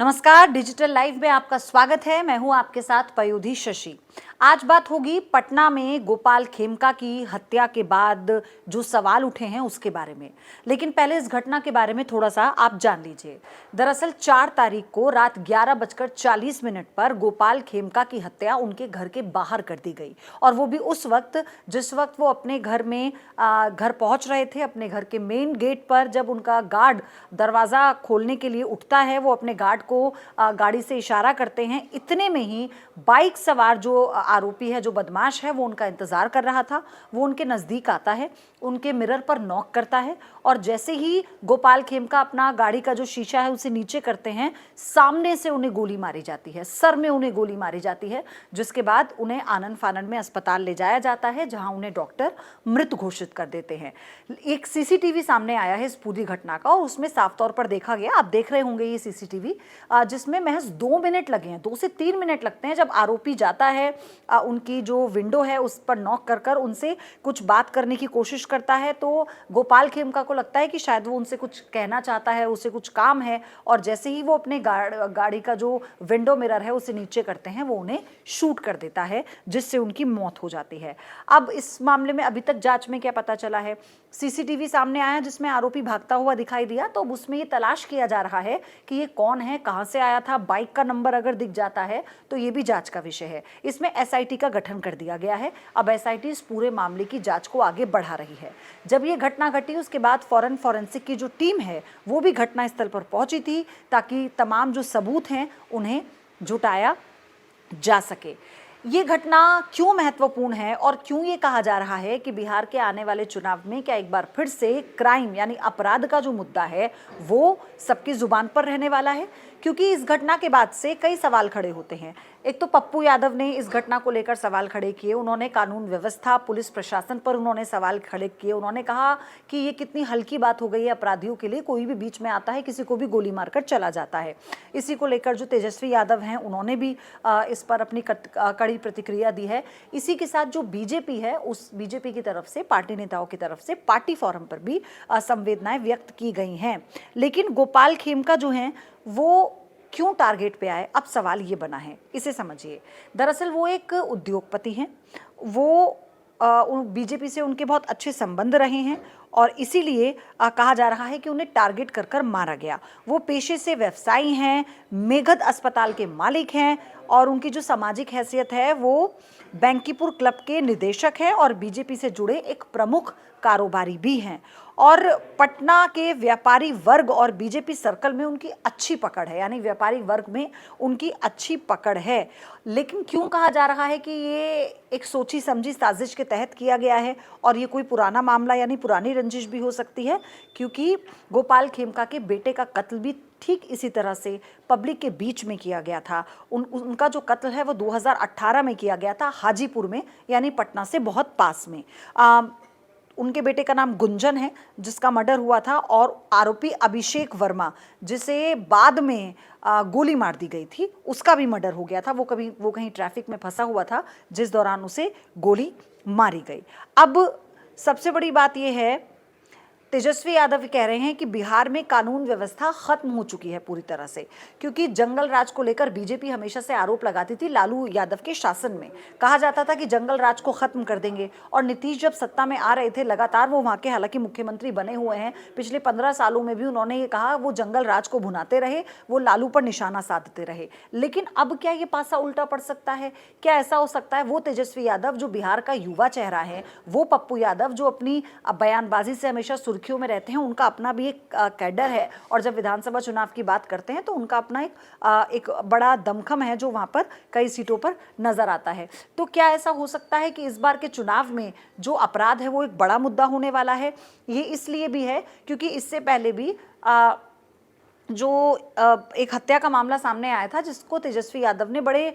नमस्कार, digital live में आपका स्वागत है। मैं हूं आपके साथ पयोधी शशि। आज बात होगी पटना में गोपाल खेमका की हत्या के बाद जो सवाल उठे हैं उसके बारे में। लेकिन पहले इस घटना के बारे में थोड़ा सा आप जान लीजिए। दरअसल 4 तारीख को रात 11:40 पर गोपाल खेमका की हत्या उनके घर के बाहर कर दी गई, और वो भी उस वक्त जिस वक्त वो अपने घर में घर पहुंच रहे थे। अपने घर के मेन गेट पर जब उनका गार्ड दरवाज़ा खोलने के लिए उठता है, वो अपने गार्ड को गाड़ी से इशारा करते हैं। इतने में ही बाइक सवार जो आरोपी है, जो बदमाश है, वो उनका इंतजार कर रहा था। वो उनके नज़दीक आता है, उनके मिरर पर नॉक करता है, और जैसे ही गोपाल खेमका अपना गाड़ी का जो शीशा है उसे नीचे करते हैं, सामने से उन्हें गोली मारी जाती है, सर में उन्हें गोली मारी जाती है। जिसके बाद उन्हें आनन फानन में अस्पताल ले जाया जाता है, जहां उन्हें डॉक्टर मृत घोषित कर देते हैं। एक सीसीटीवी सामने आया है इस पूरी घटना का, और उसमें साफ तौर पर देखा गया, आप देख रहे होंगे ये सीसीटीवी, जिसमें महज 2 मिनट लगे हैं, 2 से 3 मिनट लगते हैं। जब आरोपी जाता है, उनकी जो विंडो है उस पर नॉक कर कर उनसे कुछ बात करने की कोशिश करता है, तो गोपाल खेमका को लगता है कि शायद वो उनसे कुछ कहना चाहता है, उसे कुछ काम है। और जैसे ही वो अपने गाड़ी का जो विंडो मिरर है उसे नीचे करते हैं, वो उन्हें शूट कर देता है, जिससे उनकी मौत हो जाती है। अब इस मामले में अभी तक जांच में क्या पता चला है? सीसीटीवी सामने आया जिसमें आरोपी भागता हुआ दिखाई दिया, तो अब उसमें ये तलाश किया जा रहा है कि ये कौन है, कहां से आया था। बाइक का नंबर अगर दिख जाता है तो ये भी जांच का विषय है। इसमें एसआईटी का गठन कर दिया गया है। अब एसआईटी इस पूरे मामले की जांच को आगे बढ़ा रही है। जब ये घटना घटी उसके बाद फॉरेंसिक की जो टीम है वो भी घटनास्थल पर पहुंची थी, ताकि तमाम जो सबूत हैं उन्हें जुटाया जा सके। ये घटना क्यों महत्वपूर्ण है और क्यों ये कहा जा रहा है कि बिहार के आने वाले चुनाव में क्या एक बार फिर से क्राइम यानी अपराध का जो मुद्दा है वो सबकी जुबान पर रहने वाला है? क्योंकि इस घटना के बाद से कई सवाल खड़े होते हैं। एक तो पप्पू यादव ने इस घटना को लेकर सवाल खड़े किए। उन्होंने कानून व्यवस्था, पुलिस प्रशासन पर उन्होंने सवाल खड़े किए। उन्होंने कहा कि ये कितनी हल्की बात हो गई है अपराधियों के लिए, कोई भी बीच में आता है किसी को भी गोली मारकर चला जाता है। इसी को लेकर जो तेजस्वी यादव हैं उन्होंने भी इस पर अपनी कड़ी प्रतिक्रिया दी है। इसी के साथ जो बीजेपी है, उस बीजेपी की तरफ से, पार्टी नेताओं की तरफ से पार्टी फोरम पर भी संवेदनाएं व्यक्त की गई हैं। लेकिन गोपाल खेमका जो हैं वो क्यों टारगेट पे आए, अब सवाल ये बना है, इसे समझिए। दरअसल वो एक उद्योगपति हैं, वो बीजेपी से उनके बहुत अच्छे संबंध रहे हैं, और इसीलिए कहा जा रहा है कि उन्हें टारगेट कर कर मारा गया। वो पेशे से व्यवसायी हैं, मेघद अस्पताल के मालिक हैं, और उनकी जो सामाजिक हैसियत है वो बैंकीपुर क्लब के निदेशक हैं, और बीजेपी से जुड़े एक प्रमुख कारोबारी भी हैं। और पटना के व्यापारी वर्ग और बीजेपी सर्कल में उनकी अच्छी पकड़ है, यानी व्यापारी वर्ग में उनकी अच्छी पकड़ है। लेकिन क्यों कहा जा रहा है कि ये एक सोची समझी साजिश के तहत किया गया है, और ये कोई पुराना मामला यानी पुरानी रंजिश भी हो सकती है? क्योंकि गोपाल खेमका के बेटे का कत्ल भी ठीक इसी तरह से पब्लिक के बीच में किया गया था। उनका जो कत्ल है वो 2018 में किया गया था, हाजीपुर में, यानी पटना से बहुत पास में। उनके बेटे का नाम गुंजन है, जिसका मर्डर हुआ था, और आरोपी अभिषेक वर्मा, जिसे बाद में गोली मार दी गई थी, उसका भी मर्डर हो गया था। वो कहीं ट्रैफिक में फंसा हुआ था, जिस दौरान उसे गोली मारी गई। अब सबसे बड़ी बात यह है, तेजस्वी यादव कह रहे हैं कि बिहार में कानून व्यवस्था खत्म हो चुकी है पूरी तरह से, क्योंकि जंगल राज को लेकर बीजेपी हमेशा से आरोप लगाती थी। लालू यादव के शासन में कहा जाता था कि जंगल राज को खत्म कर देंगे, और नीतीश जब सत्ता में आ रहे थे लगातार, वो वहाँ के हालांकि मुख्यमंत्री बने हुए हैं, पिछले 15 सालों में भी उन्होंने ये कहा, वो जंगल राज को भुनाते रहे, वो लालू पर निशाना साधते रहे। लेकिन अब क्या ये पासा उल्टा पड़ सकता है? क्या ऐसा हो सकता है वो तेजस्वी यादव जो बिहार का युवा चेहरा है, वो पप्पू यादव जो अपनी बयानबाजी से हमेशा सुर्खियों में रहते हैं, उनका अपना भी एक कैडर है, और जब विधानसभा चुनाव की बात करते हैं तो उनका अपना एक बड़ा दमखम है जो वहां पर कई सीटों पर नजर आता है। तो क्या ऐसा हो सकता है कि इस बार के चुनाव में जो अपराध है वो एक बड़ा मुद्दा होने वाला है? ये इसलिए भी है क्योंकि इससे पहले भी जो एक हत्या का मामला सामने आया था, जिसको तेजस्वी यादव ने बड़े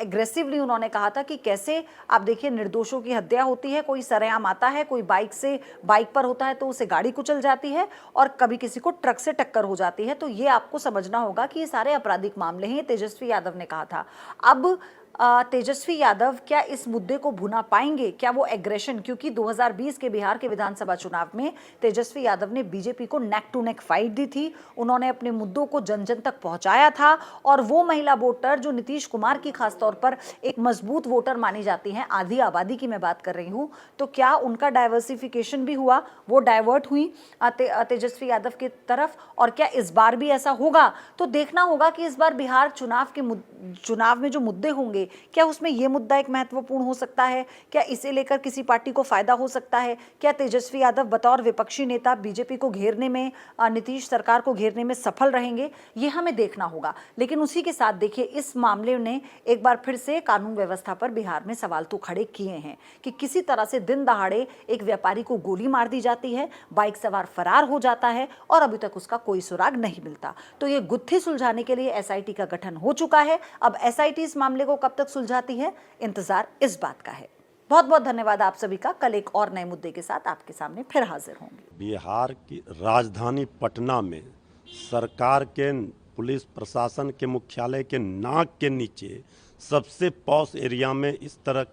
एग्रेसिवली उन्होंने कहा था कि कैसे आप देखिए निर्दोषों की हत्या होती है, कोई सरेआम आता है, कोई बाइक पर होता है तो उसे गाड़ी कुचल जाती है, और कभी किसी को ट्रक से टक्कर हो जाती है। तो ये आपको समझना होगा कि ये सारे आपराधिक मामले हैं, तेजस्वी यादव ने कहा था। अब तेजस्वी यादव क्या इस मुद्दे को भुना पाएंगे? क्या वो एग्रेशन, क्योंकि 2020 के बिहार के विधानसभा चुनाव में तेजस्वी यादव ने बीजेपी को नेक टू नेक फाइट दी थी, उन्होंने अपने मुद्दों को जन जन तक पहुंचाया था, और वो महिला वोटर जो नीतीश कुमार की खासतौर पर एक मजबूत वोटर मानी जाती हैं, आधी आबादी की मैं बात कर रही हूं, तो क्या उनका डाइवर्सिफिकेशन भी हुआ, वो डाइवर्ट हुई तेजस्वी यादव की तरफ? और क्या इस बार भी ऐसा होगा? तो देखना होगा कि इस बार बिहार चुनाव में जो मुद्दे होंगे, क्या उसमें यह मुद्दा एक महत्वपूर्ण हो सकता है? क्या इसे लेकर किसी पार्टी को फायदा हो सकता है? क्या तेजस्वी यादव बतौर विपक्षी नेता बीजेपी को घेरने में, नीतीश सरकार को घेरने में सफल रहेंगे? ये हमें देखना होगा। लेकिन उसी के साथ देखिए, इस मामले ने एक बार फिर से कानून व्यवस्था पर बिहार में सवाल तो खड़े किए हैं कि किसी तरह से दिन दहाड़े एक व्यापारी को गोली मार दी जाती है, बाइक सवार फरार हो जाता है और अभी तक उसका कोई सुराग नहीं मिलता। तो ये गुत्थी सुलझाने के लिए एसआईटी का गठन हो चुका है। अब एसआईटी इस मामले को कब तक सुलझाती है, इंतजार इस बात का है। बहुत बहुत धन्यवाद आप सभी का। कल एक और नए मुद्दे के साथ आपके सामने फिर हाजिर होंगे। बिहार की राजधानी पटना में सरकार के पुलिस प्रशासन के मुख्यालय के नाक के नीचे सबसे पॉश एरिया में इस तरह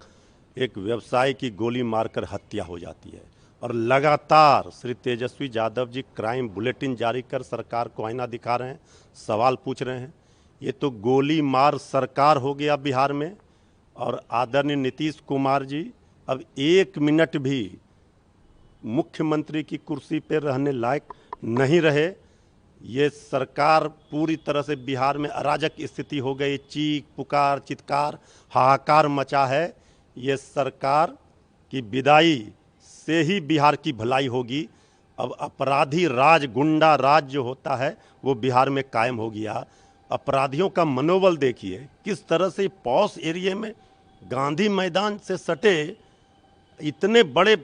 एक व्यवसायी की गोली मारकर हत्या हो जाती है, और लगातार श्री तेजस्वी यादव जी क्राइम बुलेटिन जारी कर सरकार को आईना दिखा रहे हैं, सवाल पूछ रहे हैं। ये तो गोली मार सरकार हो गया बिहार में, और आदरणीय नीतीश कुमार जी अब 1 मिनट भी मुख्यमंत्री की कुर्सी पर रहने लायक नहीं रहे। ये सरकार पूरी तरह से बिहार में अराजक स्थिति हो गई, चीख पुकार चित्कार हाहाकार मचा है। ये सरकार की विदाई से ही बिहार की भलाई होगी। अब अपराधी राज, गुंडा राज जो होता है वो बिहार में कायम हो गया। अपराधियों का मनोबल देखिए किस तरह से पॉश एरिया में, गांधी मैदान से सटे इतने बड़े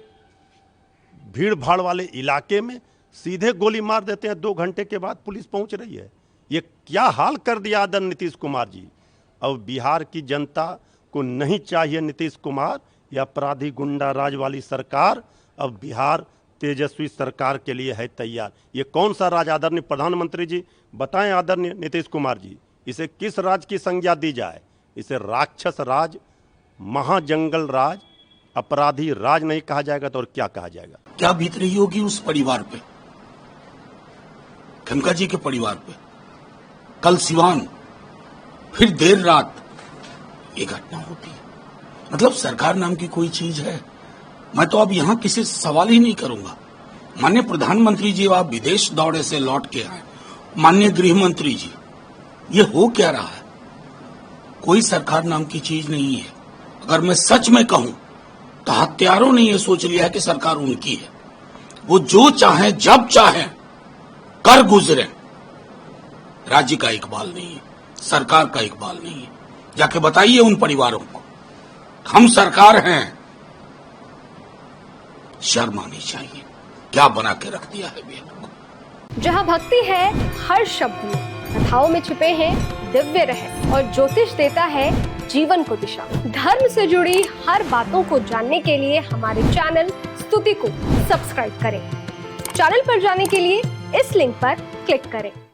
भीड़ भाड़ वाले इलाके में सीधे गोली मार देते हैं। 2 घंटे के बाद पुलिस पहुंच रही है। ये क्या हाल कर दिया आदरणीय नीतीश कुमार जी। अब बिहार की जनता को नहीं चाहिए नीतीश कुमार या अपराधी गुंडा राज वाली सरकार। अब बिहार तेजस्वी सरकार के लिए है तैयार। ये कौन सा राज आदरणीय प्रधानमंत्री जी बताएं, आदरणीय नीतीश कुमार जी, इसे किस राज की संज्ञा दी जाए? इसे राक्षस राज, महाजंगल राज, अपराधी राज नहीं कहा जाएगा तो और क्या कहा जाएगा? क्या बीत रही होगी उस परिवार पे, खेमका जी के परिवार पे। कल सिवान, फिर देर रात ये घटना होती है। मतलब सरकार नाम की कोई चीज है? मैं तो अब यहां किसी से सवाल ही नहीं करूंगा। माननीय प्रधानमंत्री जी, आप विदेश दौरे से लौट के आए, माननीय गृह मंत्री जी, ये हो क्या रहा है? कोई सरकार नाम की चीज नहीं है। अगर मैं सच में कहूं तो हत्यारों ने यह सोच लिया है कि सरकार उनकी है, वो जो चाहे जब चाहे कर गुजरे। राज्य का इकबाल नहीं है, सरकार का इकबाल नहीं है। जाके बताइए उन परिवारों को हम सरकार हैं। शर्म आनी चाहिए। क्या बना के रख दिया है बिहार को। जहाँ भक्ति है हर शब्द में, कथाओं में छिपे हैं दिव्य रहस्य, और ज्योतिष देता है जीवन को दिशा। धर्म से जुड़ी हर बातों को जानने के लिए हमारे चैनल स्तुति को सब्सक्राइब करें। चैनल पर जाने के लिए इस लिंक पर क्लिक करें।